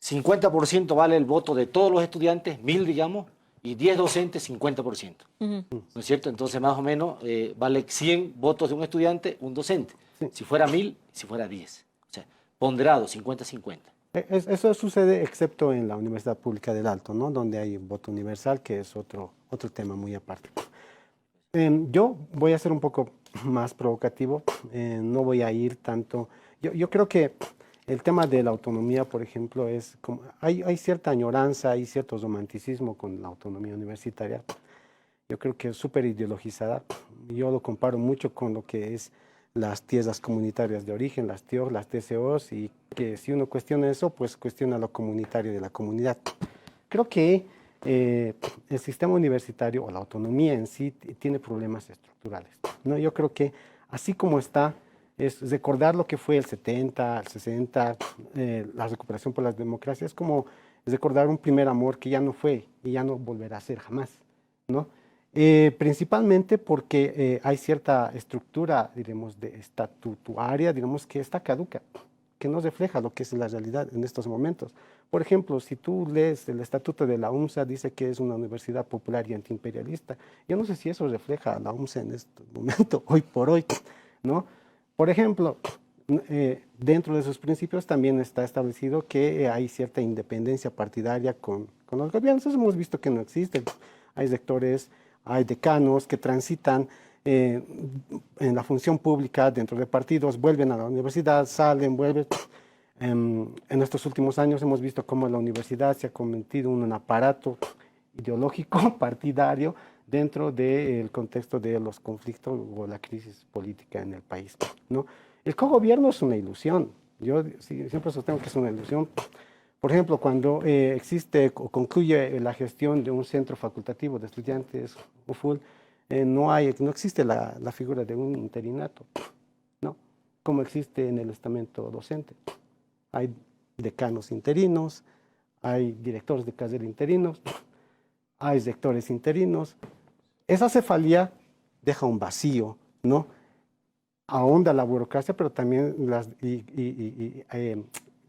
50% vale el voto de todos los estudiantes, 1000, digamos, y 10 docentes, 50%. ¿No es cierto? Entonces, más o menos, vale 100 votos de un estudiante, un docente. Sí. Si fuera 1000, si fuera 10. O sea, ponderado, 50-50. Eso sucede excepto en la Universidad Pública del Alto, ¿no? Donde hay voto universal, que es otro tema muy aparte. Yo voy a ser un poco más provocativo, no voy a ir tanto... Yo creo que el tema de la autonomía, por ejemplo, es como, hay cierta añoranza, hay cierto romanticismo con la autonomía universitaria. Yo creo que es súper ideologizada. Yo lo comparo mucho con lo que es las tierras comunitarias de origen, las TIOs, las TCOs, y que si uno cuestiona eso, pues cuestiona lo comunitario de la comunidad. Creo que el sistema universitario o la autonomía en sí tiene problemas estructurales, ¿no? Yo creo que así como está, es recordar lo que fue el 70, el 60, la recuperación por las democracias, es como recordar un primer amor que ya no fue y ya no volverá a ser jamás, ¿no? Principalmente porque hay cierta estructura, diremos, de estatutaria, digamos, que está caduca, que no refleja lo que es la realidad en estos momentos. Por ejemplo, si tú lees el estatuto de la UNSA, dice que es una universidad popular y antiimperialista. Yo no sé si eso refleja a la UNSA en este momento, hoy por hoy, ¿no? Por ejemplo, dentro de sus principios también está establecido que hay cierta independencia partidaria con los gobiernos. Eso hemos visto que no existe. Hay rectores, hay decanos que transitan en la función pública dentro de partidos, vuelven a la universidad, salen, vuelven. En estos últimos años hemos visto cómo la universidad se ha convertido en un aparato ideológico partidario dentro del contexto de los conflictos o la crisis política en el país, ¿no? El cogobierno es una ilusión. Yo siempre sostengo que es una ilusión. Por ejemplo, cuando existe o concluye la gestión de un centro facultativo de estudiantes, UFUL, no existe la figura de un interinato, ¿no? Como existe en el estamento docente. Hay decanos interinos, hay directores de carrera interinos, hay rectores interinos. Esa cefalía deja un vacío, ¿no? Ahonda la burocracia, pero también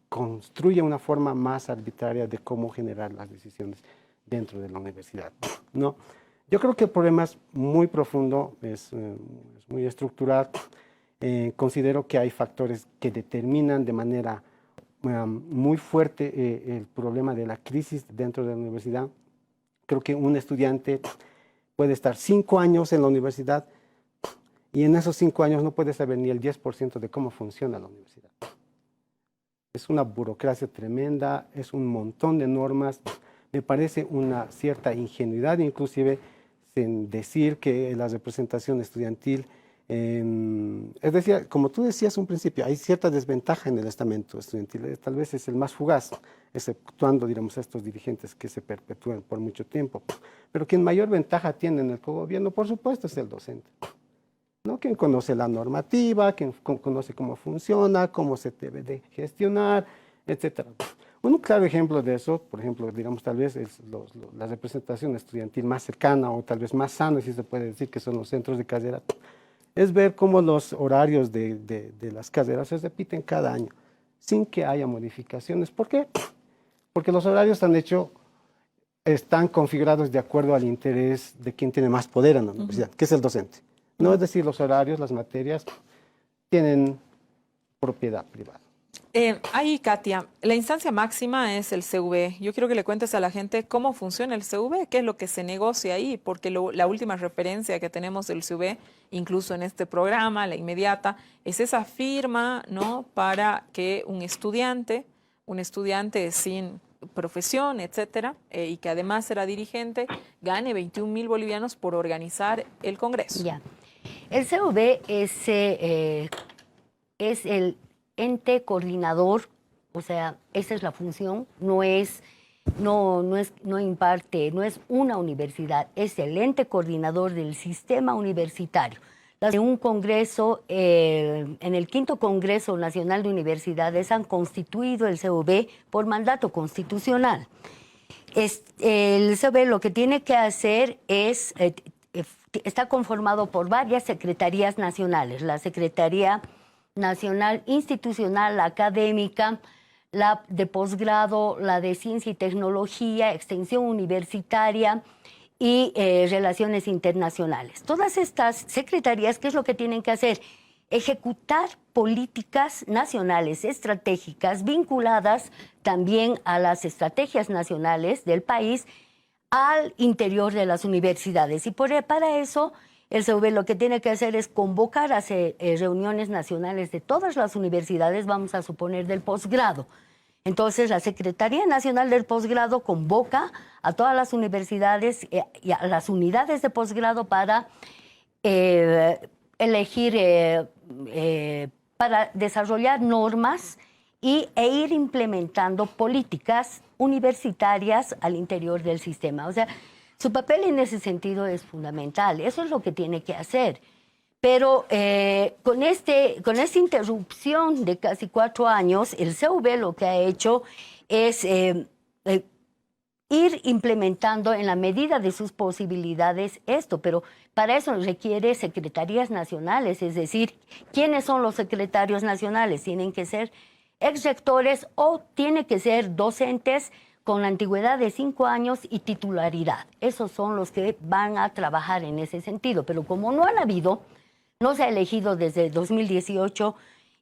construye una forma más arbitraria de cómo generar las decisiones dentro de la universidad, ¿no? Yo creo que el problema es muy profundo, es muy estructural. Considero que hay factores que determinan de manera muy fuerte el problema de la crisis dentro de la universidad. Creo que un estudiante puede estar 5 años en la universidad y en esos 5 años no puede saber ni el 10% de cómo funciona la universidad. Es una burocracia tremenda, es un montón de normas. Me parece una cierta ingenuidad, inclusive, en decir que la representación estudiantil Es decir, como tú decías un principio, hay cierta desventaja en el estamento estudiantil, tal vez es el más fugaz, exceptuando, digamos, a estos dirigentes que se perpetúan por mucho tiempo. Pero quien mayor ventaja tiene en el cogobierno, por supuesto, es el docente, ¿no? Quien conoce la normativa, quien conoce cómo funciona, cómo se debe de gestionar, etcétera. Un claro ejemplo de eso, por ejemplo, digamos, tal vez es la representación estudiantil más cercana o tal vez más sana, si se puede decir, que son los centros de carrera, es ver cómo los horarios de las carreras se repiten cada año, sin que haya modificaciones. ¿Por qué? Porque los horarios están configurados de acuerdo al interés de quien tiene más poder en la universidad, que es el docente. No es decir, los horarios, las materias, tienen propiedad privada. Ahí, Katia, la instancia máxima es el CV. Yo quiero que le cuentes a la gente cómo funciona el CV, qué es lo que se negocia ahí, porque la última referencia que tenemos del CV, incluso en este programa, la inmediata, es esa firma, ¿no?, para que un estudiante sin profesión, etcétera, y que además será dirigente, gane 21.000 bolivianos por organizar el Congreso. Ya. El CV es el ente coordinador, o sea, esa es la función, no es una universidad, es el ente coordinador del sistema universitario. En un congreso, en el 5º Congreso Nacional de Universidades, han constituido el CV por mandato constitucional. El CV lo que tiene que hacer está conformado por varias secretarías nacionales, la Secretaría Nacional Institucional, la académica, la de posgrado, la de ciencia y tecnología, extensión universitaria y relaciones internacionales. Todas estas secretarías, ¿qué es lo que tienen que hacer? Ejecutar políticas nacionales estratégicas vinculadas también a las estrategias nacionales del país al interior de las universidades. Y para eso el CV lo que tiene que hacer es convocar a reuniones nacionales de todas las universidades, vamos a suponer del posgrado. Entonces, la Secretaría Nacional del Posgrado convoca a todas las universidades y a las unidades de posgrado para elegir, para desarrollar normas e ir implementando políticas universitarias al interior del sistema. O sea, su papel en ese sentido es fundamental, eso es lo que tiene que hacer. Pero con esta interrupción de casi 4 años, el CV lo que ha hecho es ir implementando en la medida de sus posibilidades esto, pero para eso requiere secretarías nacionales, es decir, ¿quiénes son los secretarios nacionales? Tienen que ser exrectores o tienen que ser docentes con antigüedad de 5 años y titularidad. Esos son los que van a trabajar en ese sentido. Pero como no se ha elegido desde 2018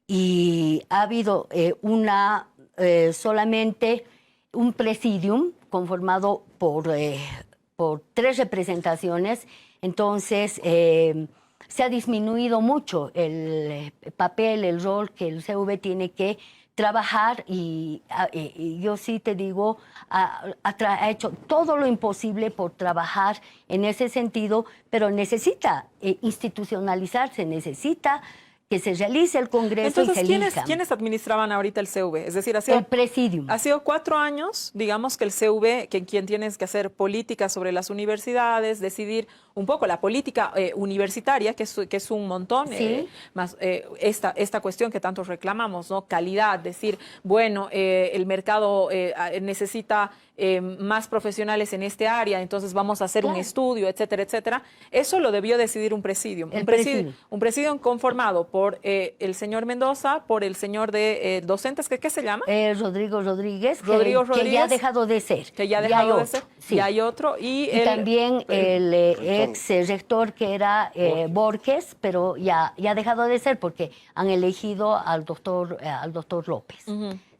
y ha habido solamente un presidium conformado por 3 representaciones, entonces se ha disminuido mucho el papel, el rol que el CV tiene que trabajar y yo sí te digo, ha hecho todo lo imposible por trabajar en ese sentido, pero necesita institucionalizarse, necesita que se realice el Congreso. Entonces, y se elija. ¿quiénes administraban ahorita el CV? Es decir, el presidium. Ha sido 4 años, digamos, que el CV, quien tienes que hacer políticas sobre las universidades, decidir un poco la política universitaria, que es un montón, ¿Sí? más esta cuestión que tanto reclamamos, ¿no? Calidad, decir, bueno, el mercado necesita más profesionales en este área, entonces vamos a hacer un estudio, etcétera, etcétera. Eso lo debió decidir un presidium. Un presidium conformado por el señor Mendoza, por el señor de docentes, ¿qué se llama? Rodrigo Rodríguez, Rodríguez, que ya ha dejado de ser. Que ya ha dejado de ser. Sí. Y hay otro. Y también el ex rector que era Borges, pero ya ha dejado de ser porque han elegido al doctor López.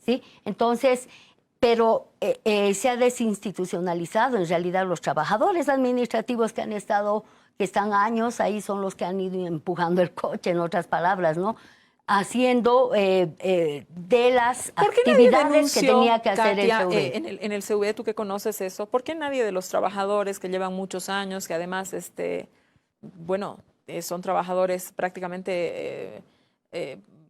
¿Sí? Entonces, pero se ha desinstitucionalizado en realidad los trabajadores administrativos que están años ahí, son los que han ido empujando el coche, en otras palabras, ¿no? Haciendo de las actividades que tenía que hacer el CV. En el CV, tú que conoces eso, ¿por qué nadie de los trabajadores que llevan muchos años, que además, son trabajadores prácticamente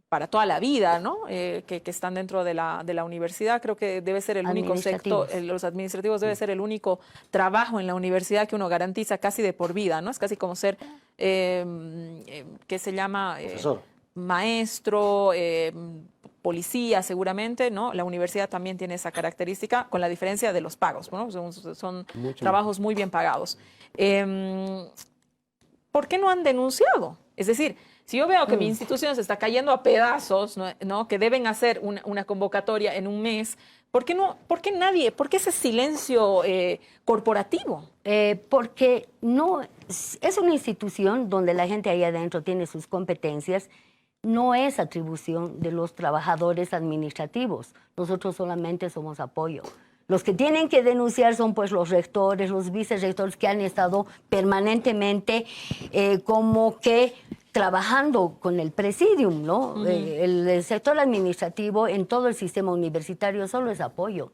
para toda la vida, ¿no? Que están dentro de la universidad. Creo que debe ser el único sector, los administrativos debe ser el único trabajo en la universidad que uno garantiza casi de por vida, ¿no? Es casi como ser, ¿qué se llama? Profesor. Maestro, policía seguramente, ¿no? La universidad también tiene esa característica, con la diferencia de los pagos, ¿no? Son trabajos muy bien pagados. ¿Por qué no han denunciado? Es decir, si yo veo que mi institución se está cayendo a pedazos, ¿no? Que deben hacer una convocatoria en un mes, ¿por qué nadie? ¿Por qué ese silencio corporativo? Porque no es una institución donde la gente ahí adentro tiene sus competencias. No es atribución de los trabajadores administrativos. Nosotros solamente somos apoyo. Los que tienen que denunciar son pues los rectores, los vicerrectores que han estado permanentemente como que trabajando con el presidium, ¿no? El sector administrativo en todo el sistema universitario solo es apoyo.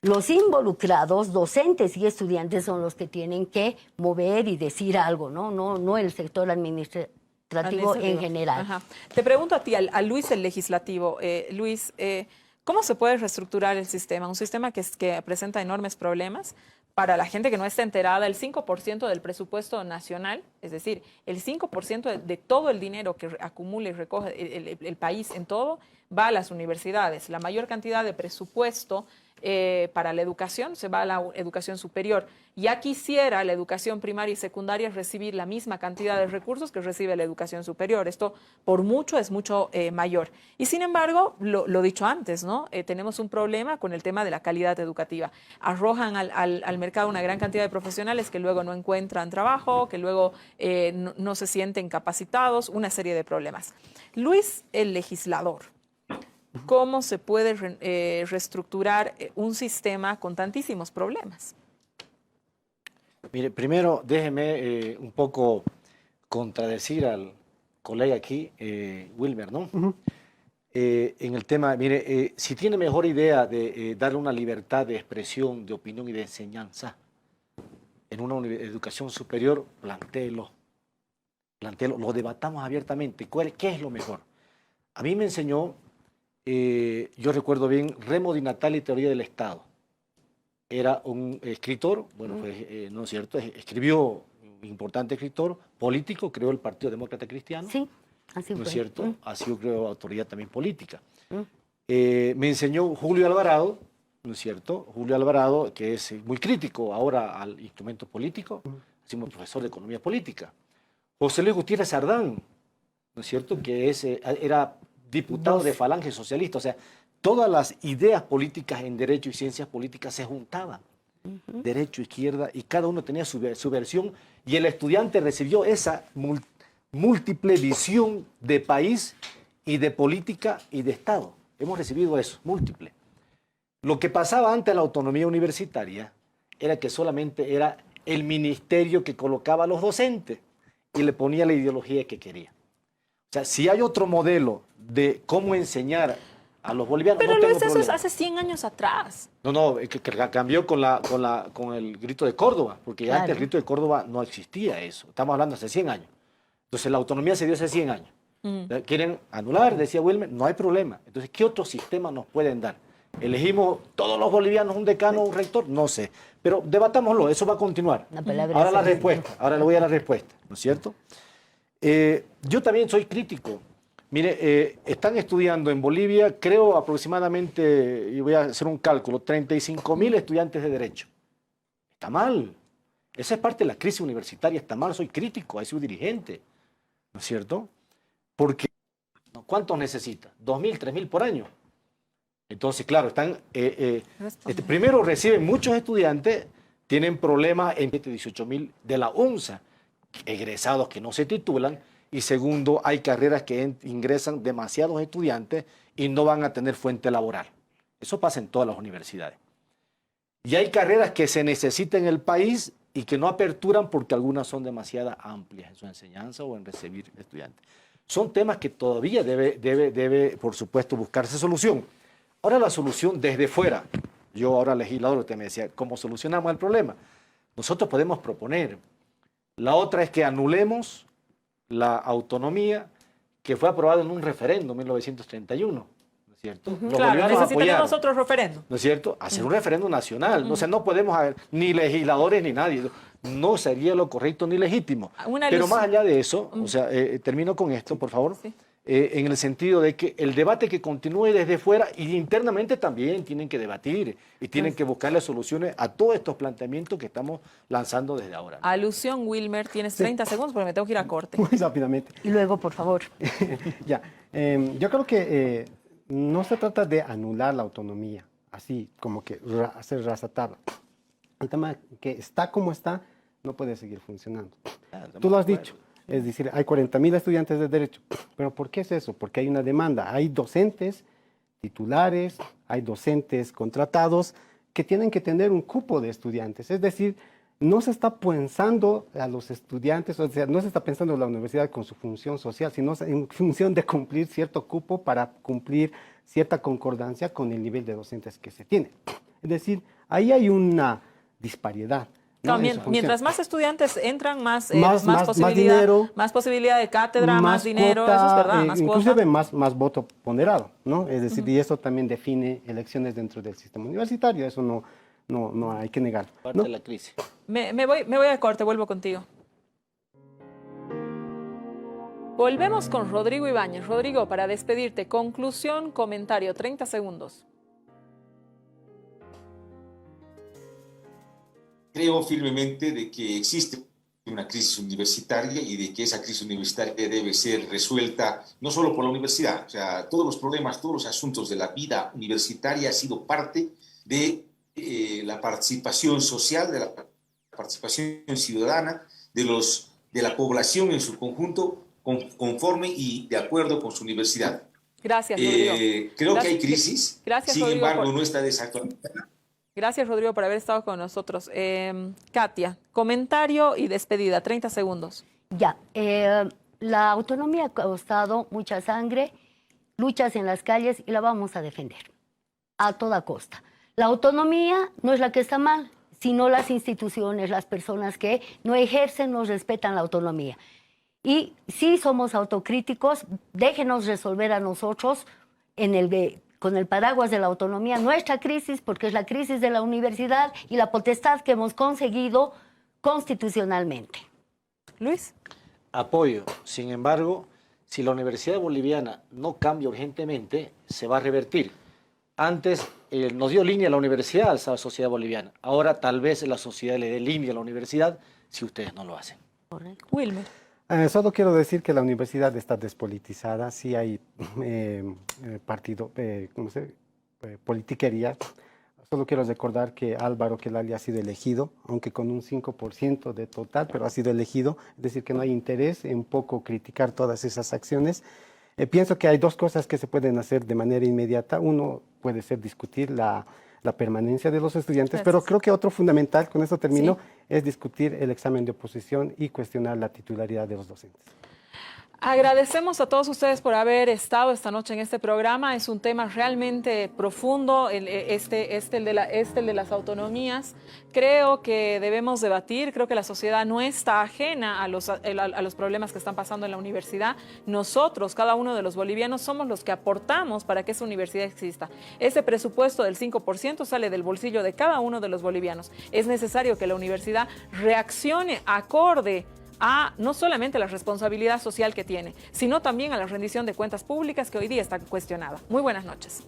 Los involucrados, docentes y estudiantes, son los que tienen que mover y decir algo, ¿no? No el sector administrativo en general. Ajá. Te pregunto a ti, a Luis el legislativo. Luis, ¿cómo se puede reestructurar el sistema? Un sistema que presenta enormes problemas. Para la gente que no está enterada, el 5% del presupuesto nacional, es decir, el 5% de todo el dinero que acumula y recoge el país en todo, va a las universidades. La mayor cantidad de presupuesto para la educación se va a la educación superior. Ya quisiera la educación primaria y secundaria recibir la misma cantidad de recursos que recibe la educación superior. Esto, por mucho, es mucho mayor. Y sin embargo, lo dicho antes, ¿no? Tenemos un problema con el tema de la calidad educativa. Arrojan al mercado una gran cantidad de profesionales que luego no encuentran trabajo, que luego no se sienten capacitados, una serie de problemas. Luis, el legislador, ¿cómo se puede reestructurar un sistema con tantísimos problemas? Mire, primero déjeme un poco contradecir al colega aquí, Wilmer, ¿no? En el tema, mire, si tiene mejor idea de darle una libertad de expresión, de opinión y de enseñanza en una educación superior, plantéelo, lo debatamos abiertamente. ¿Qué es lo mejor? A mí me enseñó, yo recuerdo bien, Remo Di Natale, Teoría del Estado. Era un escritor, bueno, pues, ¿no es cierto? Escribió, un importante escritor, político, creó el Partido Demócrata Cristiano. Sí, así ¿No fue. es cierto? Ha sido, creo, autoridad también política. Me enseñó Julio Alvarado, ¿no es cierto? Julio Alvarado, que es muy crítico ahora al instrumento político, ha sido profesor de economía política. José Luis Gutiérrez Sardán, ¿no es cierto? Que era diputado de Falange Socialista, o sea, todas las ideas políticas en derecho y ciencias políticas se juntaban, derecho, izquierda, y cada uno tenía su versión, y el estudiante recibió esa múltiple visión de país y de política y de Estado. Hemos recibido eso, múltiple. Lo que pasaba antes de la autonomía universitaria era que solamente era el ministerio que colocaba a los docentes y le ponía la ideología que quería. O sea, si hay otro modelo de cómo enseñar a los bolivianos, Pero no tengo Luis, eso es problema. hace 100 años atrás. No, que cambió con el grito de Córdoba, porque Claro. antes el grito de Córdoba no existía eso. Estamos hablando hace 100 años. Entonces la autonomía se dio hace 100 años. Quieren anular, decía Wilmer, no hay problema. Entonces, ¿qué otro sistema nos pueden dar? ¿Elegimos todos los bolivianos un decano, un rector? No sé. Pero debatámoslo, eso va a continuar. Ahora la respuesta, ahora le voy a la respuesta, ¿no es cierto? Yo también soy crítico. Mire, están estudiando en Bolivia, creo aproximadamente, y voy a hacer un cálculo, 35.000 estudiantes de Derecho. Está mal. Esa es parte de la crisis universitaria, está mal, soy crítico, soy dirigente, ¿no es cierto? Porque, ¿cuántos necesita? 2.000, 3.000 por año. Entonces, claro, primero reciben muchos estudiantes, tienen problemas en 18.000 de la UNSA, egresados que no se titulan, y segundo, hay carreras que ingresan demasiados estudiantes y no van a tener fuente laboral. Eso pasa en todas las universidades. Y hay carreras que se necesitan en el país y que no aperturan porque algunas son demasiado amplias en su enseñanza o en recibir estudiantes. Son temas que todavía debe, por supuesto, buscarse solución. Ahora la solución desde fuera. Yo ahora legislador, usted me decía, ¿cómo solucionamos el problema? Nosotros podemos proponer. La otra es que anulemos la autonomía que fue aprobada en un referéndum en 1931, ¿no es cierto? Los Claro, bolivianos necesitaríamos apoyaron, otro referéndum. ¿no es cierto? Hacer un referéndum nacional. O sea, no podemos haber ni legisladores ni nadie. No sería lo correcto ni legítimo. Pero más allá de eso, o sea, termino con esto, por favor. Sí. En el sentido de que el debate que continúe desde fuera y internamente también tienen que debatir y tienen que buscarle soluciones a todos estos planteamientos que estamos lanzando desde ahora. Alusión, Wilmer, tienes 30 segundos porque me tengo que ir a corte. Muy rápidamente. Y luego, por favor. Ya, yo creo que no se trata de anular la autonomía, así como que hacer rasatarla. El tema que está como está no puede seguir funcionando. Tú lo has dicho. Es decir, hay 40.000 estudiantes de Derecho. ¿Pero por qué es eso? Porque hay una demanda. Hay docentes titulares, hay docentes contratados que tienen que tener un cupo de estudiantes. Es decir, no se está pensando a los estudiantes, o sea, no se está pensando en la universidad con su función social, sino en función de cumplir cierto cupo para cumplir cierta concordancia con el nivel de docentes que se tiene. Es decir, ahí hay una disparidad. No, mientras más estudiantes entran, más posibilidad, dinero, más posibilidad de cátedra, más dinero, cuota, eso es verdad, más inclusive cuota. más voto ponderado, ¿no? Es decir, y eso también define elecciones dentro del sistema universitario, eso no hay que negarlo. Parte ¿no? de la crisis. Me voy a corte, vuelvo contigo. Volvemos con Rodrigo Ibáñez. Rodrigo, para despedirte, conclusión, comentario, 30 segundos. Creo firmemente de que existe una crisis universitaria y de que esa crisis universitaria debe ser resuelta no solo por la universidad, o sea, todos los problemas, todos los asuntos de la vida universitaria ha sido parte de la participación social, de la participación ciudadana, de la población en su conjunto, conforme y de acuerdo con su universidad. Gracias, Rodrigo. Creo que hay crisis, sin Rodrigo, embargo no está desactualizada. Gracias, Rodrigo, por haber estado con nosotros. Katia, comentario y despedida, 30 segundos. Ya, la autonomía ha costado mucha sangre, luchas en las calles y la vamos a defender a toda costa. La autonomía no es la que está mal, sino las instituciones, las personas que no ejercen, no respetan la autonomía. Y si somos autocríticos, déjenos resolver a nosotros con el paraguas de la autonomía nuestra crisis, porque es la crisis de la universidad y la potestad que hemos conseguido constitucionalmente. Luis. Apoyo. Sin embargo, si la Universidad Boliviana no cambia urgentemente, se va a revertir. Antes nos dio línea a la universidad, a la sociedad boliviana. Ahora tal vez la sociedad le dé línea a la universidad si ustedes no lo hacen. Correcto. Wilmer. Solo quiero decir que la universidad está despolitizada, sí hay politiquería. Solo quiero recordar que Álvaro Quelali ha sido elegido, aunque con un 5% de total, pero ha sido elegido, es decir, que no hay interés en poco criticar todas esas acciones. Pienso que hay dos cosas que se pueden hacer de manera inmediata. Uno puede ser discutir la permanencia de los estudiantes, pero creo que otro fundamental, con eso termino, es discutir el examen de oposición y cuestionar la titularidad de los docentes. Agradecemos a todos ustedes por haber estado esta noche en este programa. Es un tema realmente profundo, el de las autonomías. Creo que debemos debatir, creo que la sociedad no está ajena a los problemas que están pasando en la universidad. Nosotros, cada uno de los bolivianos, somos los que aportamos para que esa universidad exista. Ese presupuesto del 5% sale del bolsillo de cada uno de los bolivianos. Es necesario que la universidad reaccione acorde a no solamente la responsabilidad social que tiene, sino también a la rendición de cuentas públicas que hoy día está cuestionada. Muy buenas noches.